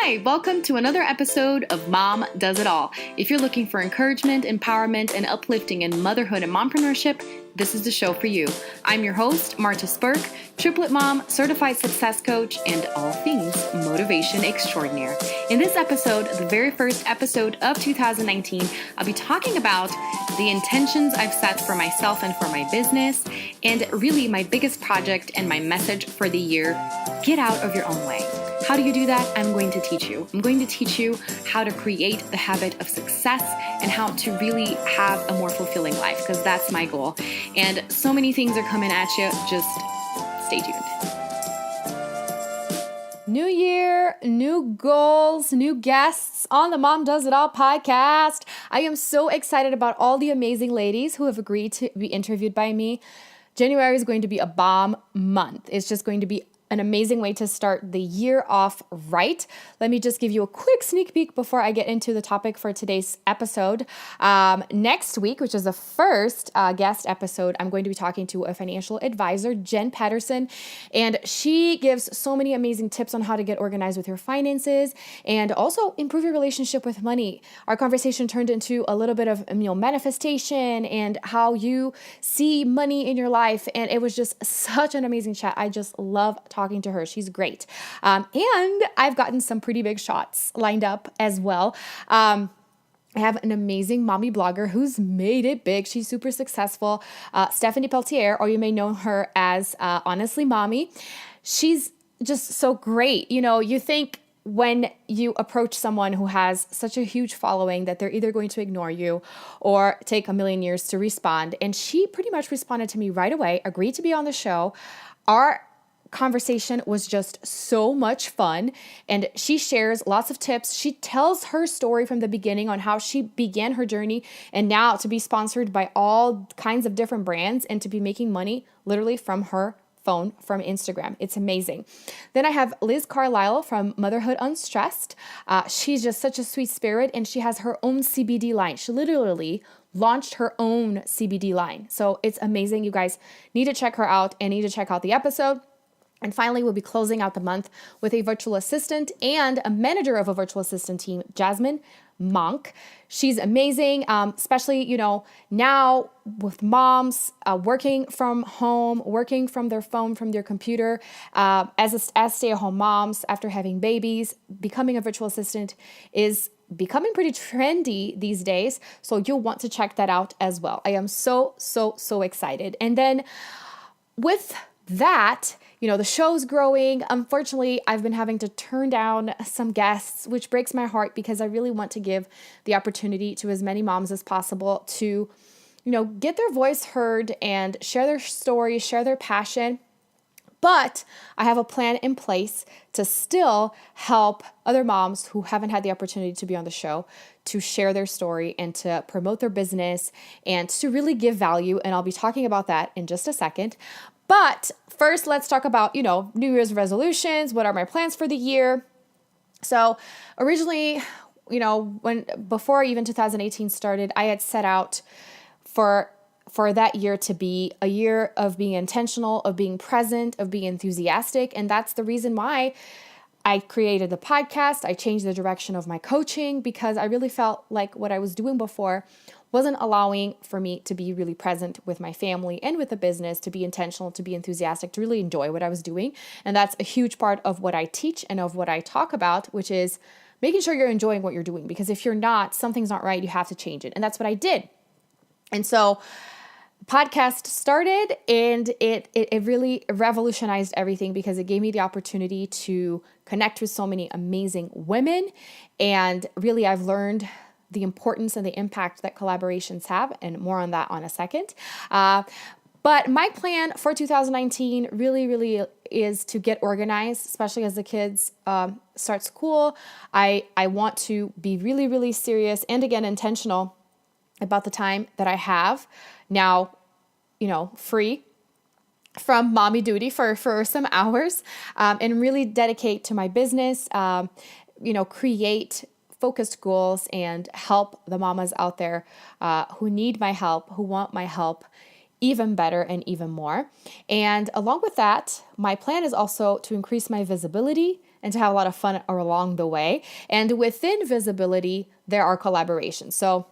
Hi, welcome to another episode of Mom Does It All. If you're looking for encouragement, empowerment, and uplifting in motherhood and mompreneurship, this is the show for you. I'm your host, Marta Spurk, triplet mom, certified success coach, and all things motivation extraordinaire. In this episode, the very first episode of 2019, I'll be talking about the intentions I've set for myself and for my business, and really my biggest project and my message for the year: get out of your own way. How do you do that? I'm going to teach you. I'm going to teach you how to create the habit of success and how to really have a more fulfilling life, because that's my goal. And so many things are coming at you. Just stay tuned. New year, new goals, new guests on the Mom Does It All podcast. I am so excited about all the amazing ladies who have agreed to be interviewed by me. January is going to be a bomb month. It's just going to be an amazing way to start the year off right. Let me just give you a quick sneak peek before I get into the topic for today's episode. Next week, which is the first guest episode, I'm going to be talking to a financial advisor, Jen Patterson, and she gives so many amazing tips on how to get organized with your finances and also improve your relationship with money. Our conversation turned into a little bit of manifestation and how you see money in your life, and it was just such an amazing chat. I just love talking to her. She's great. And I've gotten some pretty big shots lined up as well. I have an amazing mommy blogger who's made it big. She's super successful. Stephanie Peltier, or you may know her as Honestly Mommy. She's just so great. You know, you think when you approach someone who has such a huge following that they're either going to ignore you or take a million years to respond. And she pretty much responded to me right away, agreed to be on the show. Our conversation was just so much fun, and she shares lots of tips. She tells her story from the beginning on how she began her journey and now to be sponsored by all kinds of different brands and to be making money literally from her phone, from Instagram. It's amazing. Then I have Liz Carlisle from Motherhood Unstressed. She's just such a sweet spirit, and she has her own CBD line. She literally launched her own CBD line. So it's amazing. You guys need to check her out and need to check out the episode. And finally, we'll be closing out the month with a virtual assistant and a manager of a virtual assistant team, Jasmine Monk. She's amazing, especially, now with moms working from home, working from their phone, from their computer, as stay-at-home moms after having babies. Becoming a virtual assistant is becoming pretty trendy these days, so you'll want to check that out as well. I am so excited. And then with that, the show's growing. Unfortunately, I've been having to turn down some guests, which breaks my heart because I really want to give the opportunity to as many moms as possible to, get their voice heard and share their story, share their passion. But I have a plan in place to still help other moms who haven't had the opportunity to be on the show to share their story and to promote their business and to really give value. And I'll be talking about that in just a second. But first, let's talk about, New Year's resolutions. What are my plans for the year? So originally, before even 2018 started, I had set out for that year to be a year of being intentional, of being present, of being enthusiastic. And that's the reason why I created the podcast. I changed the direction of my coaching because I really felt like what I was doing before wasn't allowing for me to be really present with my family and with the business, to be intentional, to be enthusiastic, to really enjoy what I was doing. And that's a huge part of what I teach and of what I talk about, which is making sure you're enjoying what you're doing. Because if you're not, something's not right, you have to change it. And that's what I did. And so podcast started, and it really revolutionized everything because it gave me the opportunity to connect with so many amazing women. And really, I've learned the importance and the impact that collaborations have, and more on that on a second. But my plan for 2019 really is to get organized, especially as the kids start school. I want to be really serious and, again, intentional about the time that I have now, free from mommy duty for some hours, and really dedicate to my business, create focused goals and help the mamas out there who need my help, who want my help even better and even more. And along with that, my plan is also to increase my visibility and to have a lot of fun along the way. And within visibility, there are collaborations. So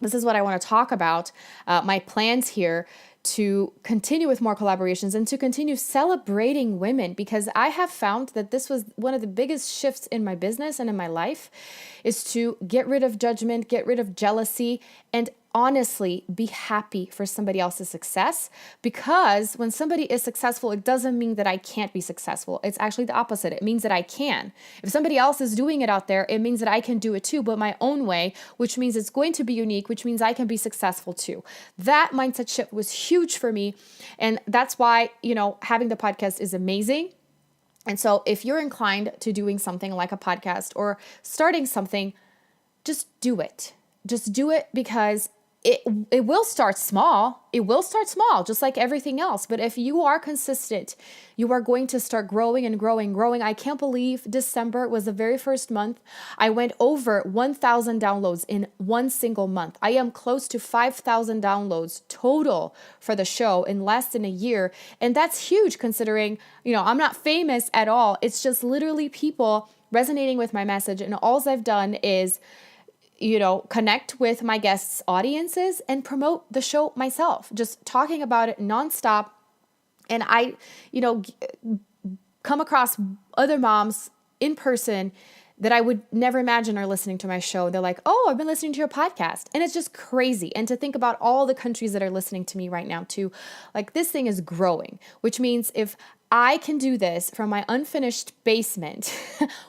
this is what I want to talk about, my plans here to continue with more collaborations and to continue celebrating women, because I have found that this was one of the biggest shifts in my business and in my life, is to get rid of judgment, get rid of jealousy, and honestly be happy for somebody else's success. Because when somebody is successful, it doesn't mean that I can't be successful. It's actually the opposite. It means that I can. If somebody else is doing it out there, it means that I can do it too, but my own way, which means it's going to be unique, which means I can be successful too. That mindset shift was huge for me. And that's why, having the podcast is amazing. And so if you're inclined to doing something like a podcast or starting something, just do it. Just do it, because it will start small. It will start small, just like everything else. But if you are consistent, you are going to start growing and growing and growing. I can't believe December was the very first month I went over 1,000 downloads in one single month. I am close to 5,000 downloads total for the show in less than a year. And that's huge considering, I'm not famous at all. It's just literally people resonating with my message. And all I've done is connect with my guests' audiences and promote the show myself, just talking about it nonstop. And I, come across other moms in person that I would never imagine are listening to my show. They're like, oh, I've been listening to your podcast. And it's just crazy. And to think about all the countries that are listening to me right now too, like this thing is growing, which means if I can do this from my unfinished basement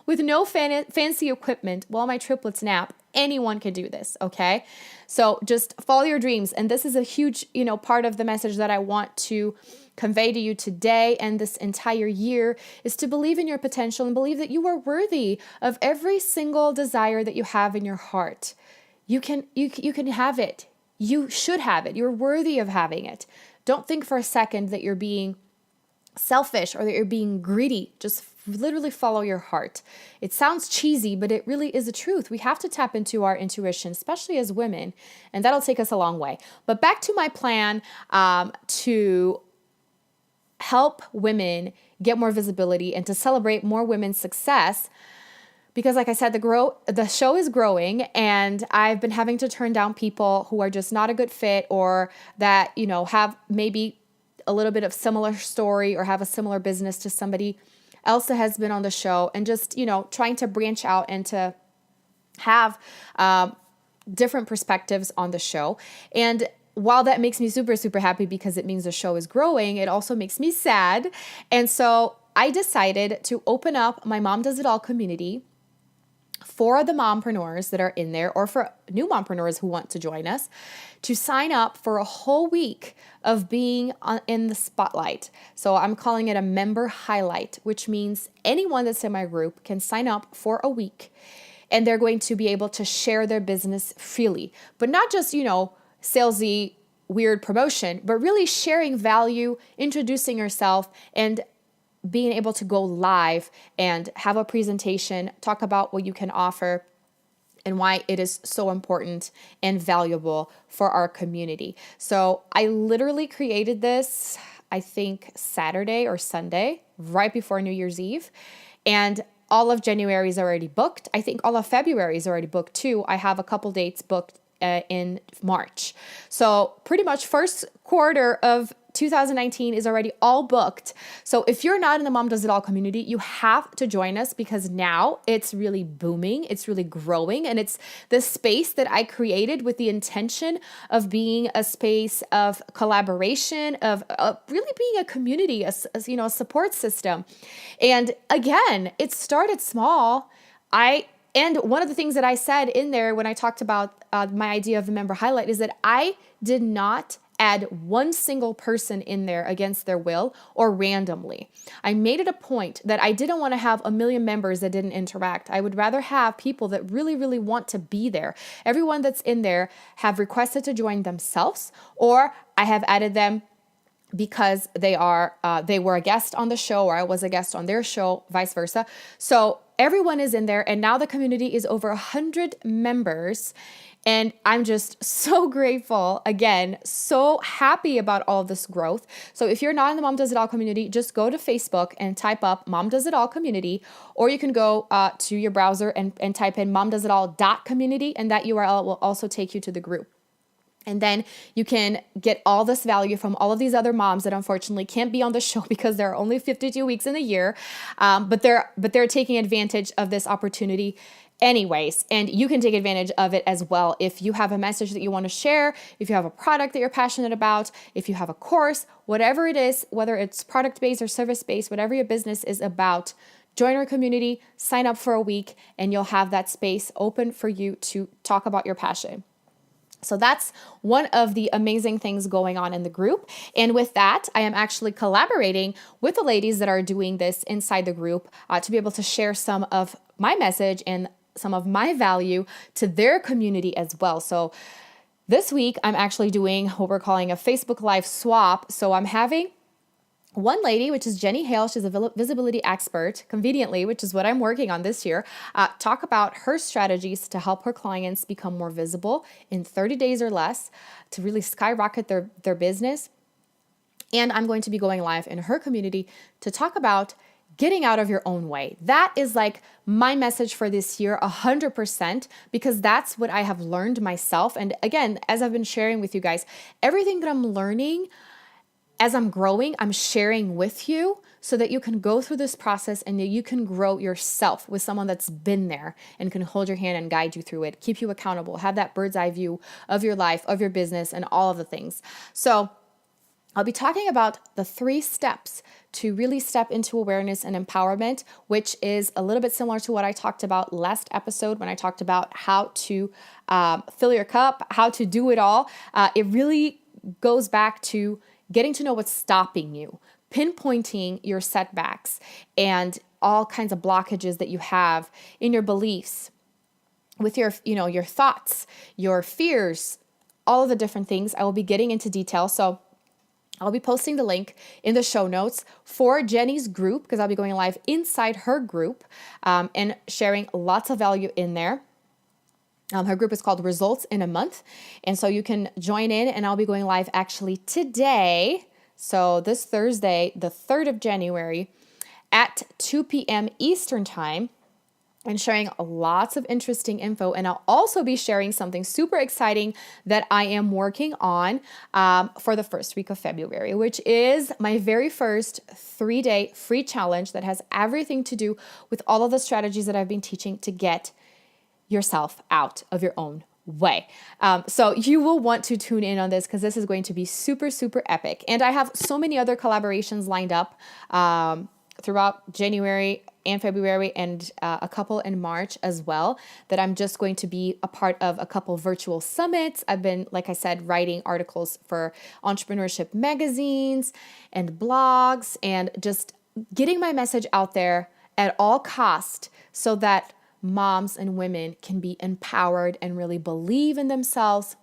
with no fancy equipment while my triplets nap, anyone can do this, okay? So just follow your dreams. And this is a huge, part of the message that I want to convey to you today and this entire year, is to believe in your potential and believe that you are worthy of every single desire that you have in your heart. You can have it. You should have it. You're worthy of having it. Don't think for a second that you're being selfish or that you're being greedy. Just literally follow your heart. It sounds cheesy, but it really is the truth. We have to tap into our intuition, especially as women, and that'll take us a long way. But back to my plan to help women get more visibility and to celebrate more women's success. Because like I said, the show is growing, and I've been having to turn down people who are just not a good fit, or that, have maybe a little bit of similar story or have a similar business to somebody else that has been on the show, and just, trying to branch out and to have different perspectives on the show. And while that makes me super, super happy because it means the show is growing, it also makes me sad. And so I decided to open up my Mom Does It All community for the mompreneurs that are in there, or for new mompreneurs who want to join us, to sign up for a whole week of being in the spotlight. So I'm calling it a member highlight, which means anyone that's in my group can sign up for a week, and they're going to be able to share their business freely, but not just, salesy, weird promotion, but really sharing value, introducing yourself, and being able to go live and have a presentation, talk about what you can offer and why it is so important and valuable for our community. So I literally created this, I think Saturday or Sunday, right before New Year's Eve. And all of January is already booked. I think all of February is already booked too. I have a couple dates booked in March. So pretty much first quarter of 2019 is already all booked. So if you're not in the Mom Does It All community, you have to join us, because now it's really booming, it's really growing, and it's the space that I created with the intention of being a space of collaboration, of really being a community, a support system. And again, it started small. And one of the things that I said in there when I talked about my idea of a member highlight is that I did not add one single person in there against their will or randomly. I made it a point that I didn't want to have a million members that didn't interact. I would rather have people that really, really want to be there. Everyone that's in there have requested to join themselves, or I have added them because they were a guest on the show, or I was a guest on their show, vice versa. So everyone is in there, and now the community is over 100 members. And I'm just so grateful, again, so happy about all of this growth. So if you're not in the Mom Does It All community, just go to Facebook and type up Mom Does It All community, or you can go to your browser and type in momdoesitall.community, and that URL will also take you to the group. And then you can get all this value from all of these other moms that unfortunately can't be on the show because there are only 52 weeks in the year, but they're taking advantage of this opportunity anyways. And you can take advantage of it as well. If you have a message that you want to share, if you have a product that you're passionate about, if you have a course, whatever it is, whether it's product-based or service-based, whatever your business is about, join our community, sign up for a week, and you'll have that space open for you to talk about your passion. So that's one of the amazing things going on in the group. And with that, I am actually collaborating with the ladies that are doing this inside the group to be able to share some of my message and some of my value to their community as well. So this week, I'm actually doing what we're calling a Facebook Live swap. So I'm having one lady, which is Jenny Hale, she's a visibility expert, conveniently, which is what I'm working on this year, talk about her strategies to help her clients become more visible in 30 days or less to really skyrocket their business. And I'm going to be going live in her community to talk about getting out of your own way. That is like my message for this year, 100%, because that's what I have learned myself. And again, as I've been sharing with you guys, everything that I'm learning as I'm growing, I'm sharing with you so that you can go through this process and that you can grow yourself with someone that's been there and can hold your hand and guide you through it, keep you accountable, have that bird's eye view of your life, of your business, and all of the things. So I'll be talking about the 3 steps to really step into awareness and empowerment, which is a little bit similar to what I talked about last episode when I talked about how to fill your cup, how to do it all. It really goes back to getting to know what's stopping you, pinpointing your setbacks and all kinds of blockages that you have in your beliefs, with your thoughts, your fears, all of the different things. I will be getting into detail. So I'll be posting the link in the show notes for Jenny's group because I'll be going live inside her group and sharing lots of value in there. Her group is called Results in a Month. And so you can join in, and I'll be going live actually today. So this Thursday, the 3rd of January at 2 p.m. Eastern Time, and sharing lots of interesting info. And I'll also be sharing something super exciting that I am working on for the first week of February, which is my very first 3-day free challenge that has everything to do with all of the strategies that I've been teaching to get yourself out of your own way. So you will want to tune in on this because this is going to be super, super epic. And I have so many other collaborations lined up throughout January and February and a couple in March as well that I'm just going to be a part of a couple virtual summits. I've been, like I said, writing articles for entrepreneurship magazines and blogs and just getting my message out there at all cost so that moms and women can be empowered and really believe in themselves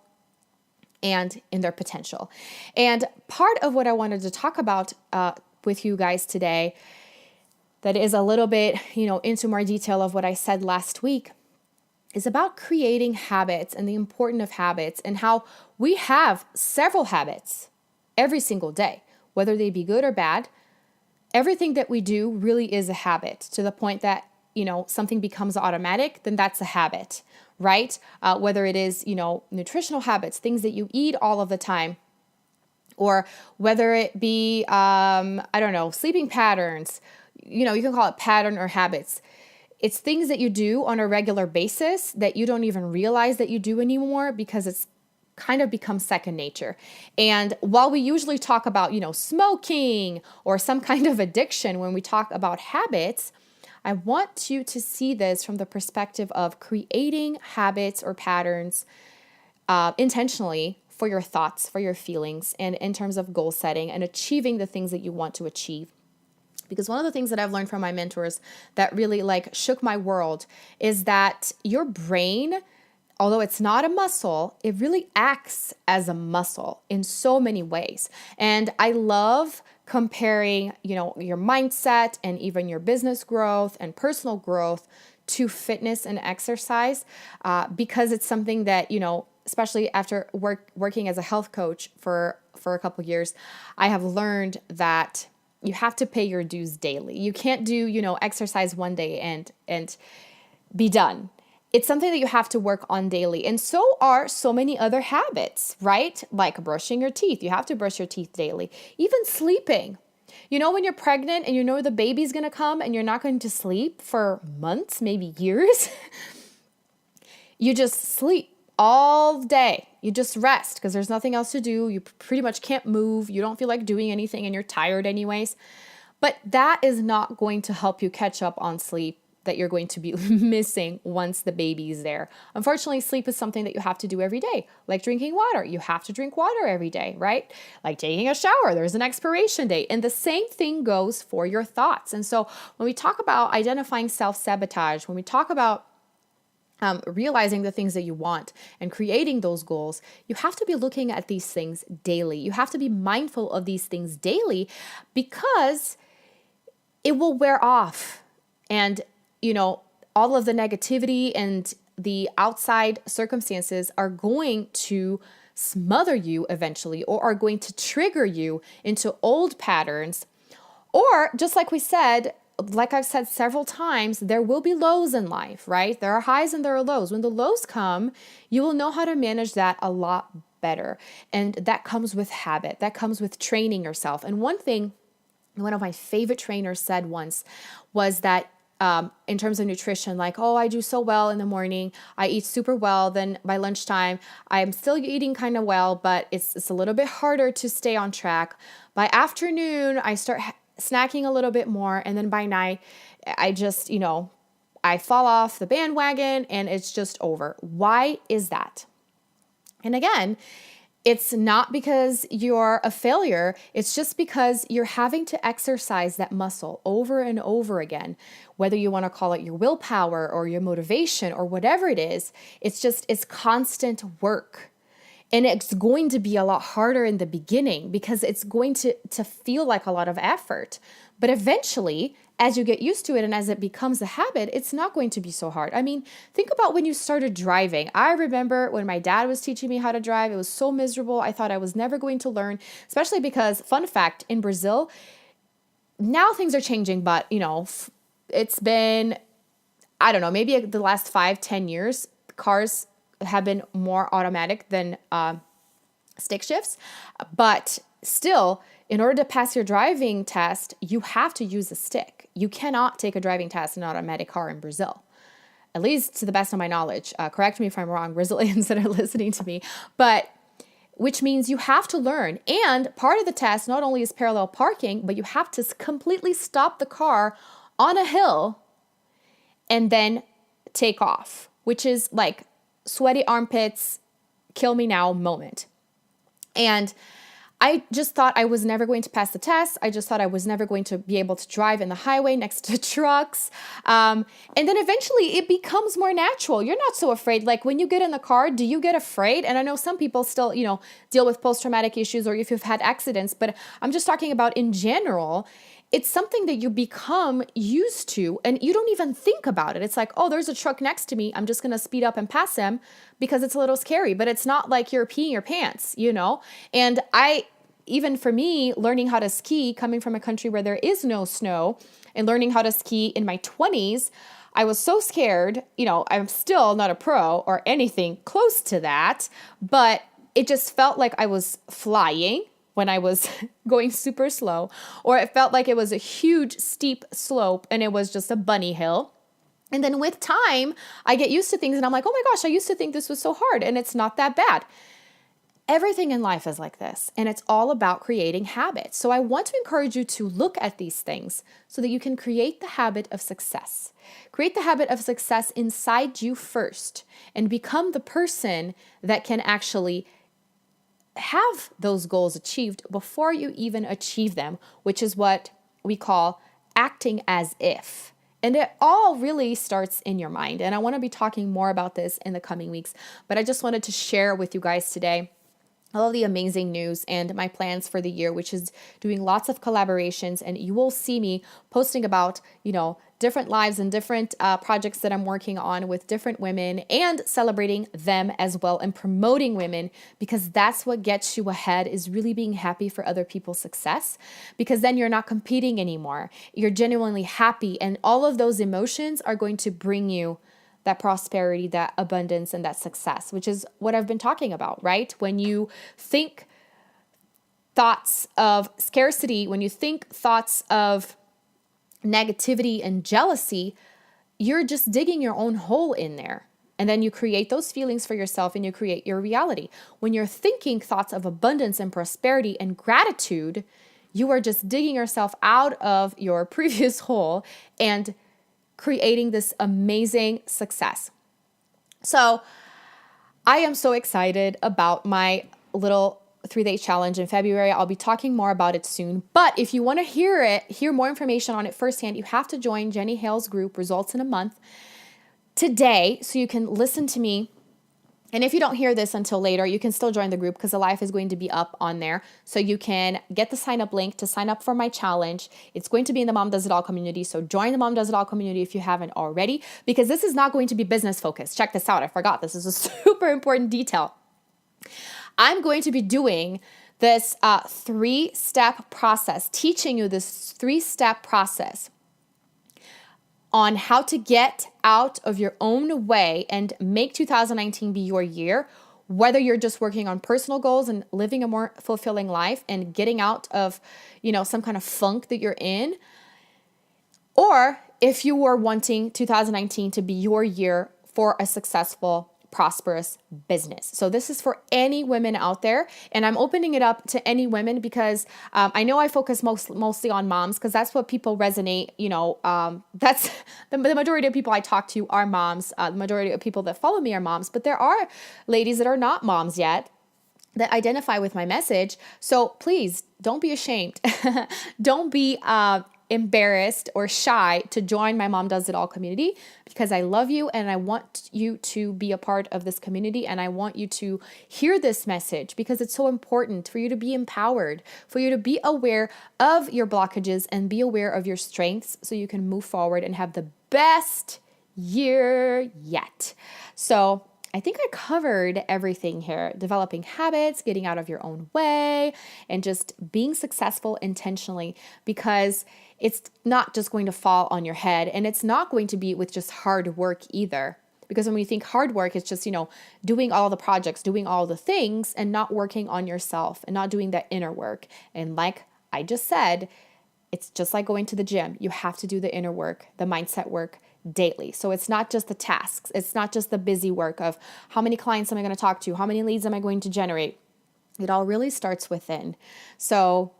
and in their potential. And part of what I wanted to talk about with you guys today that is a little bit, into more detail of what I said last week is about creating habits and the importance of habits and how we have several habits every single day, whether they be good or bad. Everything that we do really is a habit to the point that something becomes automatic, then that's a habit, right? Whether it is, nutritional habits, things that you eat all of the time, or whether it be, sleeping patterns, you can call it pattern or habits. It's things that you do on a regular basis that you don't even realize that you do anymore because it's kind of becomes second nature. And while we usually talk about, smoking or some kind of addiction when we talk about habits, I want you to see this from the perspective of creating habits or patterns intentionally for your thoughts, for your feelings, and in terms of goal setting and achieving the things that you want to achieve. Because one of the things that I've learned from my mentors that really shook my world is that your brain, although it's not a muscle, it really acts as a muscle in so many ways. And I love comparing, your mindset and even your business growth and personal growth to fitness and exercise because it's something that, especially after working as a health coach for a couple years, I have learned that you have to pay your dues daily. You can't do, exercise one day and be done. It's something that you have to work on daily. And so are so many other habits, right? Like brushing your teeth. You have to brush your teeth daily. Even sleeping. When you're pregnant and the baby's going to come and you're not going to sleep for months, maybe years, you just sleep all day. You just rest because there's nothing else to do. You pretty much can't move. You don't feel like doing anything and you're tired anyways. But that is not going to help you catch up on sleep that you're going to be missing once the baby's there. Unfortunately, sleep is something that you have to do every day, like drinking water. You have to drink water every day, right? Like taking a shower, there's an expiration date. And the same thing goes for your thoughts. And so when we talk about identifying self-sabotage, when we talk about realizing the things that you want and creating those goals, you have to be looking at these things daily. You have to be mindful of these things daily because it will wear off. And all of the negativity and the outside circumstances are going to smother you eventually, or are going to trigger you into old patterns. Or just like I've said several times, there will be lows in life, right? There are highs and there are lows. When the lows come, you will know how to manage that a lot better. And that comes with habit. That comes with training yourself. And one thing one of my favorite trainers said once was that in terms of nutrition, like, oh, I do so well in the morning. I eat super well. Then by lunchtime, I'm still eating kind of well, but it's a little bit harder to stay on track. By afternoon, I start snacking a little bit more. And then by night, I just, I fall off the bandwagon and it's just over. Why is that? And again, it's not because you're a failure. It's just because you're having to exercise that muscle over and over again, whether you want to call it your willpower or your motivation or whatever it is. It's constant work. And it's going to be a lot harder in the beginning because it's going to feel like a lot of effort. But eventually, as you get used to it and as it becomes a habit, it's not going to be so hard. I mean, think about when you started driving. I remember when my dad was teaching me how to drive, it was so miserable. I thought I was never going to learn, especially because, fun fact, in Brazil, now things are changing, but, it's been, I don't know, maybe the last 5-10 years, cars have been more automatic than stick shifts. But still, in order to pass your driving test, you have to use a stick. You cannot take a driving test in an automatic car in Brazil, at least to the best of my knowledge. Correct me if I'm wrong, Brazilians that are listening to me, but which means you have to learn. And part of the test not only is parallel parking, but you have to completely stop the car on a hill and then take off, which is like sweaty armpits, kill me now moment. And I just thought I was never going to pass the test. I just thought I was never going to be able to drive in the highway next to trucks. And then eventually it becomes more natural. You're not so afraid. Like when you get in the car, do you get afraid? And I know some people still, deal with post-traumatic issues or if you've had accidents, but I'm just talking about in general. It's something that you become used to and you don't even think about it. It's like, oh, there's a truck next to me. I'm just going to speed up and pass him because it's a little scary, but it's not like you're peeing your pants, And even for me, learning how to ski, coming from a country where there is no snow and learning how to ski in my 20s, I was so scared. I'm still not a pro or anything close to that, but it just felt like I was flying when I was going super slow, or it felt like it was a huge steep slope and it was just a bunny hill. And then with time, I get used to things and I'm like, oh my gosh, I used to think this was so hard and it's not that bad. Everything in life is like this, and it's all about creating habits. So I want to encourage you to look at these things so that you can create the habit of success. Create the habit of success inside you first and become the person that can actually have those goals achieved before you even achieve them, which is what we call acting as if. And it all really starts in your mind. And I want to be talking more about this in the coming weeks, but I just wanted to share with you guys today all of the amazing news and my plans for the year, which is doing lots of collaborations. And you will see me posting about, different lives and different projects that I'm working on with different women and celebrating them as well and promoting women, because that's what gets you ahead, is really being happy for other people's success, because then you're not competing anymore. You're genuinely happy, and all of those emotions are going to bring you that prosperity, that abundance, and that success, which is what I've been talking about, right? When you think thoughts of scarcity, when you think thoughts of negativity and jealousy, you're just digging your own hole in there. And then you create those feelings for yourself and you create your reality. When you're thinking thoughts of abundance and prosperity and gratitude, you are just digging yourself out of your previous hole and creating this amazing success. So I am so excited about my little 3-day challenge in February. I'll be talking more about it soon. But if you want to hear more information on it firsthand, you have to join Jenny Hale's group, Results in a Month, today, so you can listen to me. And if you don't hear this until later, you can still join the group because the live is going to be up on there. So you can get the sign up link to sign up for my challenge. It's going to be in the Mom Does It All community. So join the Mom Does It All community if you haven't already, because this is not going to be business focused. Check this out. I forgot. This is a super important detail. I'm going to be doing this 3-step process, teaching you this 3-step process on how to get out of your own way and make 2019 be your year, whether you're just working on personal goals and living a more fulfilling life and getting out of, some kind of funk that you're in, or if you were wanting 2019 to be your year for a successful, prosperous business. So this is for any women out there, and I'm opening it up to any women because I know I focus mostly on moms because that's what people resonate. That's the majority of people I talk to are moms. The majority of people that follow me are moms, but there are ladies that are not moms yet that identify with my message. So please don't be ashamed. Don't be embarrassed or shy to join my Mom Does It All community, because I love you and I want you to be a part of this community, and I want you to hear this message because it's so important for you to be empowered, for you to be aware of your blockages and be aware of your strengths so you can move forward and have the best year yet. So I think I covered everything here: developing habits, getting out of your own way, and just being successful intentionally, because it's not just going to fall on your head, and it's not going to be with just hard work either. Because when we think hard work, it's just, doing all the projects, doing all the things, and not working on yourself and not doing that inner work. And like I just said, it's just like going to the gym. You have to do the inner work, the mindset work daily. So it's not just the tasks. It's not just the busy work of how many clients am I going to talk to? How many leads am I going to generate? It all really starts within. So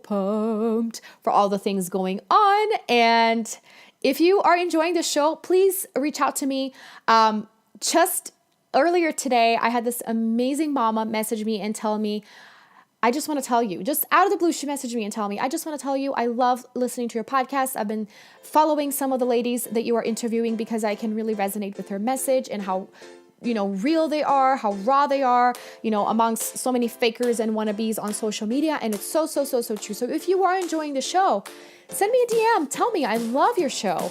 pumped for all the things going on. And if you are enjoying the show, please reach out to me. Just earlier today, I had this amazing mama message me and tell me, I just want to tell you, just out of the blue, she messaged me and tell me, I just want to tell you, I love listening to your podcast. I've been following some of the ladies that you are interviewing because I can really resonate with her message and how, real they are, how raw they are, amongst so many fakers and wannabes on social media. And it's so true. So if you are enjoying the show, send me a DM. Tell me, I love your show.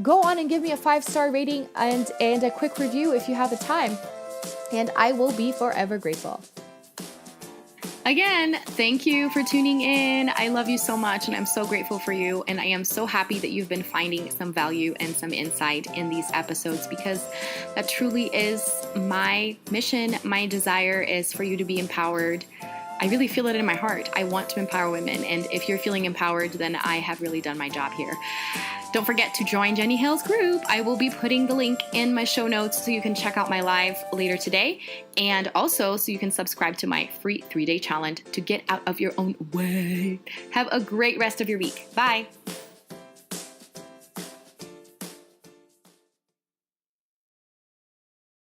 Go on and give me a 5-star rating and a quick review if you have the time. And I will be forever grateful. Again, thank you for tuning in. I love you so much, and I'm so grateful for you. And I am so happy that you've been finding some value and some insight in these episodes, because that truly is my mission. My desire is for you to be empowered. I really feel it in my heart. I want to empower women. And if you're feeling empowered, then I have really done my job here. Don't forget to join Jenny Hale's group. I will be putting the link in my show notes so you can check out my live later today. And also so you can subscribe to my free 3-day challenge to get out of your own way. Have a great rest of your week. Bye.